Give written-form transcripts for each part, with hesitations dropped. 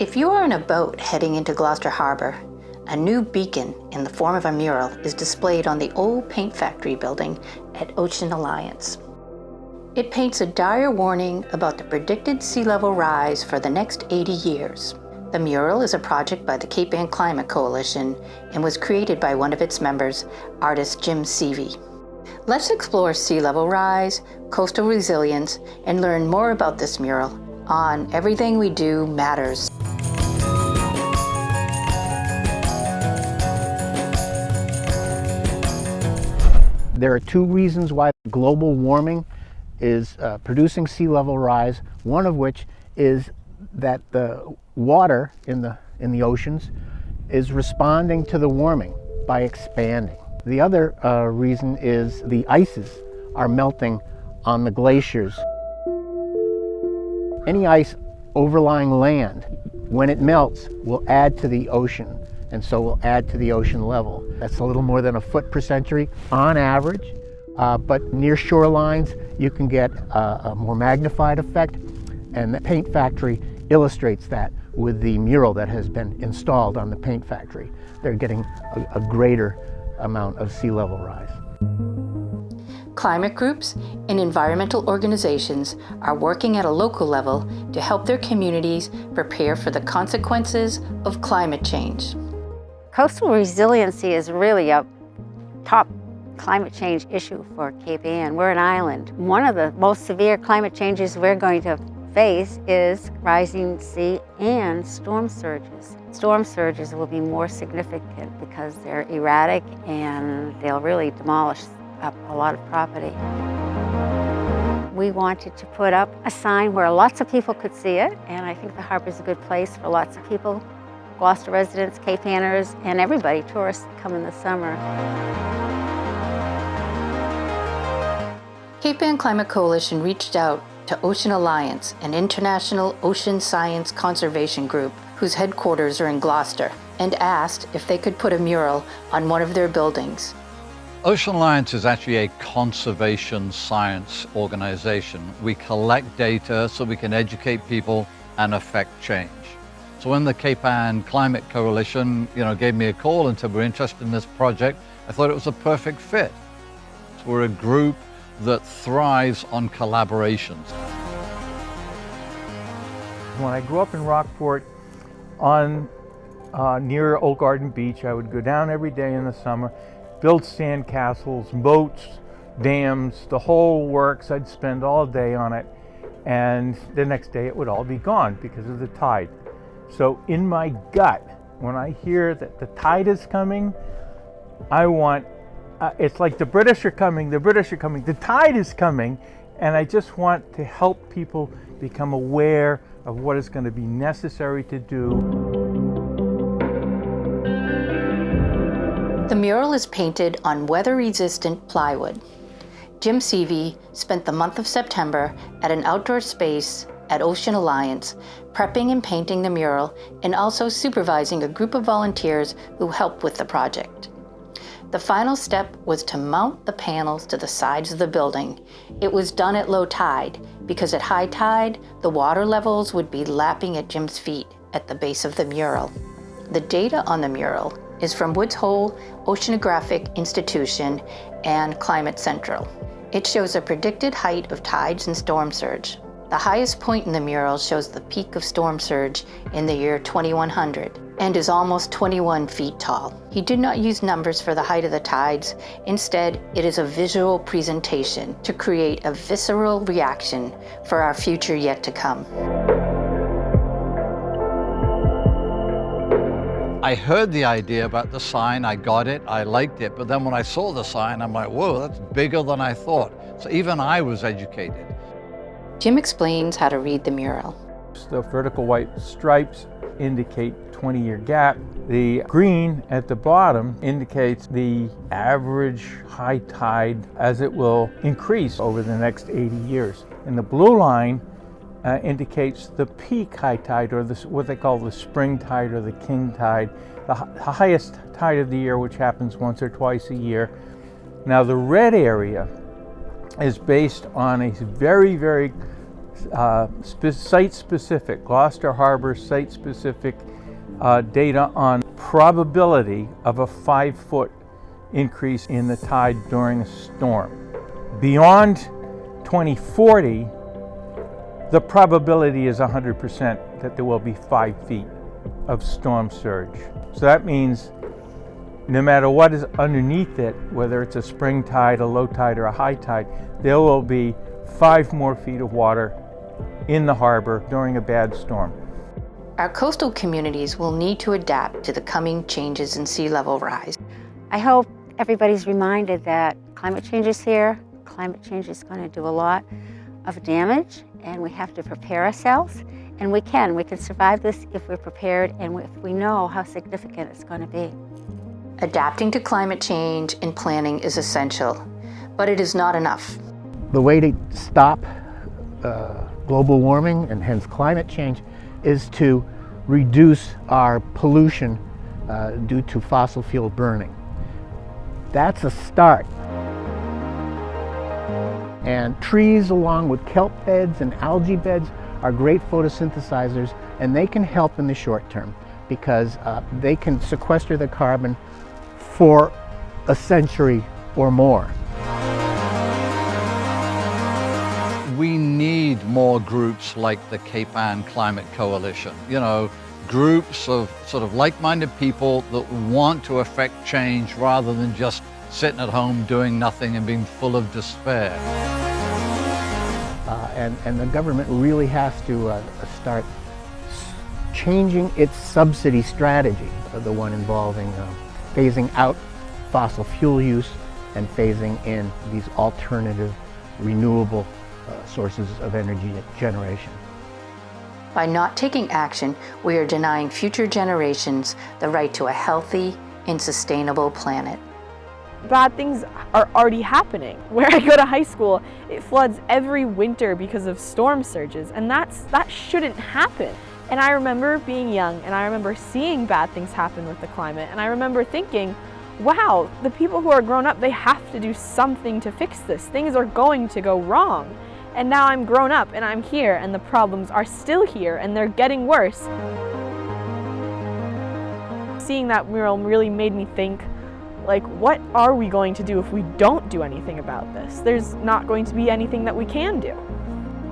If you are on a boat heading into Gloucester Harbour, a new beacon in the form of a mural is displayed on the old paint factory building at Ocean Alliance. It paints a dire warning about the predicted sea level rise for the next 80 years. The mural is a project by the Cape Ann Climate Coalition and was created by one of its members, artist Jim Seavey. Let's explore sea level rise, coastal resilience, and learn more about this mural on Everything We Do Matters. There are two reasons why global warming is producing sea level rise, one of which is that the water in the oceans is responding to the warming by expanding. The other reason is the ices are melting on the glaciers. Any ice overlying land, when it melts, will add to the ocean, and so will add to the ocean level. That's a little more than a foot per century on average, but near shorelines you can get a more magnified effect, and the paint factory illustrates that with the mural that has been installed on the paint factory. They're getting a greater amount of sea level rise. Climate groups and environmental organizations are working at a local level to help their communities prepare for the consequences of climate change. Coastal resiliency is really a top climate change issue for Cape Ann. We're an island. One of the most severe climate changes we're going to face is rising sea and storm surges. Storm surges will be more significant because they're erratic and they'll really demolish up a lot of property. We wanted to put up a sign where lots of people could see it, and I think the harbor's a good place for lots of people, Gloucester residents, Cape Anners, and everybody, tourists come in the summer. Cape Ann Climate Coalition reached out to Ocean Alliance, an international ocean science conservation group whose headquarters are in Gloucester, and asked if they could put a mural on one of their buildings. Ocean Alliance is actually a conservation science organization. We collect data so we can educate people and affect change. So when the Cape Ann Climate Coalition, gave me a call and said we're interested in this project, I thought it was a perfect fit. So we're a group that thrives on collaborations. When I grew up in Rockport on near Old Garden Beach, I would go down every day in the summer, build sand castles, boats, dams, the whole works. I'd spend all day on it, and the next day it would all be gone because of the tide. So in my gut, when I hear that the tide is coming, I want, it's like the British are coming, the tide is coming, and I just want to help people become aware of what is going to be necessary to do. The mural is painted on weather-resistant plywood. Jim Seavey spent the month of September at an outdoor space at Ocean Alliance, prepping and painting the mural and also supervising a group of volunteers who helped with the project. The final step was to mount the panels to the sides of the building. It was done at low tide because at high tide, the water levels would be lapping at Jim's feet at the base of the mural. The data on the mural is from Woods Hole Oceanographic Institution and Climate Central. It shows a predicted height of tides and storm surge. The highest point in the mural shows the peak of storm surge in the year 2100 and is almost 21 feet tall. He did not use numbers for the height of the tides. Instead, it is a visual presentation to create a visceral reaction for our future yet to come. I heard the idea about the sign, I got it, I liked it, but then when I saw the sign, I'm like, whoa, that's bigger than I thought. So even I was educated. Jim explains how to read the mural. The vertical white stripes indicate 20-year gap. The green at the bottom indicates the average high tide as it will increase over the next 80 years. And the blue line indicates the peak high tide, or what they call the spring tide or the king tide, the highest tide of the year, which happens once or twice a year. Now the red area is based on a very, very site-specific, Gloucester Harbor site-specific data on probability of a 5-foot increase in the tide during a storm. Beyond 2040, the probability is 100% that there will be 5 feet of storm surge. So that means no matter what is underneath it, whether it's a spring tide, a low tide, or a high tide, there will be 5 more feet of water in the harbor during a bad storm. Our coastal communities will need to adapt to the coming changes in sea level rise. I hope everybody's reminded that climate change is here. Climate change is going to do a lot of damage, and we have to prepare ourselves. And we can survive this if we're prepared and if we know how significant it's going to be. Adapting to climate change and planning is essential, but it is not enough. The way to stop global warming and hence climate change is to reduce our pollution due to fossil fuel burning. That's a start. And trees along with kelp beds and algae beds are great photosynthesizers, and they can help in the short term because they can sequester the carbon for a century or more. We need more groups like the Cape Ann Climate Coalition, groups of sort of like-minded people that want to affect change rather than just sitting at home doing nothing and being full of despair. And the government really has to start changing its subsidy strategy, the one involving phasing out fossil fuel use and phasing in these alternative renewable sources of energy generation. By not taking action, we are denying future generations the right to a healthy and sustainable planet. Bad things are already happening. Where I go to high school, it floods every winter because of storm surges, and that shouldn't happen. And I remember being young, and I remember seeing bad things happen with the climate, and I remember thinking, wow, the people who are grown up, they have to do something to fix this. Things are going to go wrong. And now I'm grown up, and I'm here, and the problems are still here, and they're getting worse. Seeing that mural really made me think, like, what are we going to do if we don't do anything about this? There's not going to be anything that we can do.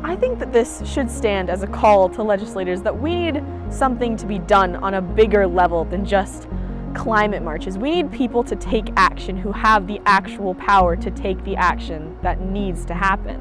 I think that this should stand as a call to legislators that we need something to be done on a bigger level than just climate marches. We need people to take action who have the actual power to take the action that needs to happen.